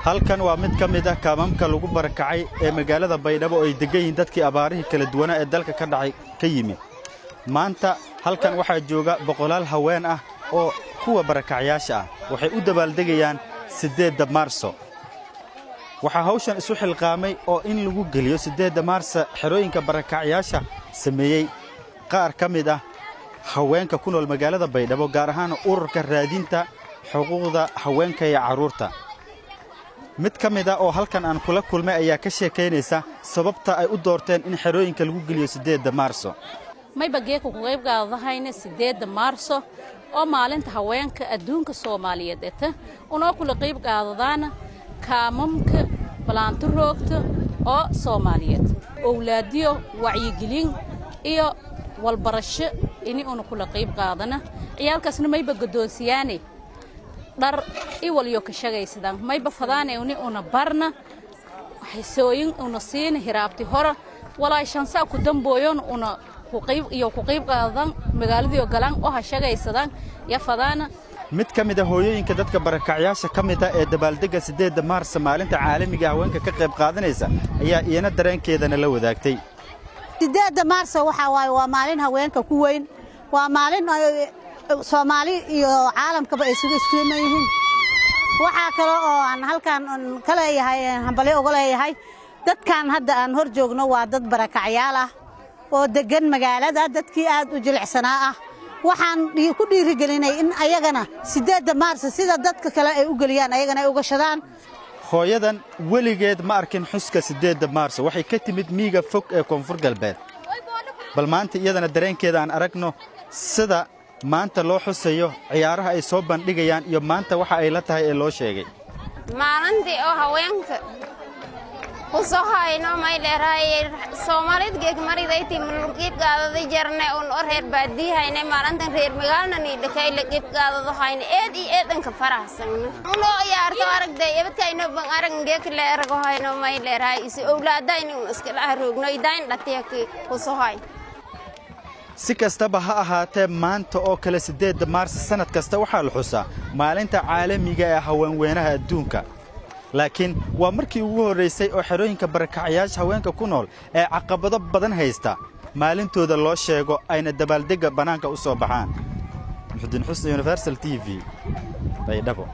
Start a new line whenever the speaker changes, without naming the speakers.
halkan waa mid ka mid ah kaamamka lagu barakacay ee magaalada baydhabo ay degan yihiin dadkii abaarihii kala duwana ee dalka ka dhacay ka yimid maanta halkan waxaa jooga boqolaal haween ah oo kuwa barakacayaasha ah waxay u dabaaldegayaan 8 Maarso waxaa hawshan isu xilqaamay oo in lagu geliyo 8 Maarso xerooyinka barakacayaasha sameeyay qaar ka mid ah haweenka ku nool magaalada baydhabo gaar ahaan ururka raadinta xuquuqda haweenka iyo caruurta mid ka mid ah oo halkan aan kula kulmay ayaa ka sheekeynaysa sababta ay u doorteen in xerooyinka lagu geliyo 8 Maarso
may bageeku ku qayb qaadahayna 8 Maarso oo maalinta haweenka aduunka Soomaaliyeed una kula qayb qaadadaana kaamamka balaantu roogta oo Soomaaliyeed awlaadiyo wacyigelin iyo walbarasho ini una kula qayb qaadana ciyaalkaasna may bagodoonsiyaane dar iwaliyo ka shaqaysadaan may bafadaane una barna xisooyin una siin hiraabti hore walaa shansa ku dambooyon una ku qayb qaadan magaalada galan oo ha shaqaysadaan ya fadaana mid ka mid ah hooyooyinka dadka barakacayaasha ka mid ah ee dabaaldega 8 Maarso maalinta caalamiga haweenka ka qayb qaadanaysa ayaa iyana dareenkeedana la wadaagtay
8 Maarso waa maalin haweenka ku weyn waa maalin Soomaali iyo caalamkaba ay isugu yihiin waxa kale oo aan halkan kala yahay hambali uga leeyahay dadkan hadda aan hor joogno waa dad barakacayaal ah oo degan magaalada dadkii aad u jilicsanaa ah waxaan ku dhiirigelinay in ayagana 8 Maarso sida dadka kale ay u galiyaan ayagana ay uga shadaan
hooyadan weligeed ma arkin xuska 8 Maarso waxay ka timid miiga fog ee koonfur galbeed bal maanta iyadana dareenkeeda aan aragno sida maanta loo xusayo ciyaaraha ay soo bandhigayaan iyo maanta waxa ay la tahay ee loo sheegay
maalintii oo haweenka ku soo hayno may leeyahay Soomaaliyeed geeg maridayti mulkiib qaadaday jarne oo reer baadiyayna maalintan reer magaalna ni dhakay la qib qaadado hayna eedanka faraxsan uno ciyaarto aragday ebadkayna ban araggeek la arago hayno may leeyahay is awlaadayna iska la roogno idayn dhateeki ku soo hay
si kastaba ha ahaatee maanta oo kale 8 Maarso sanad kasta waxaa la xusaa maalinta caalamiga ee haweenweynaha adduunka laakiin waa markii ugu horeysay oo xerooyinka barakacayaasha haweenka ku nool ee caqabado badan haysta maalintooda loo sheego ayna dabaaldega banaanka u soo baxaan xusey Universal TV baydhabo.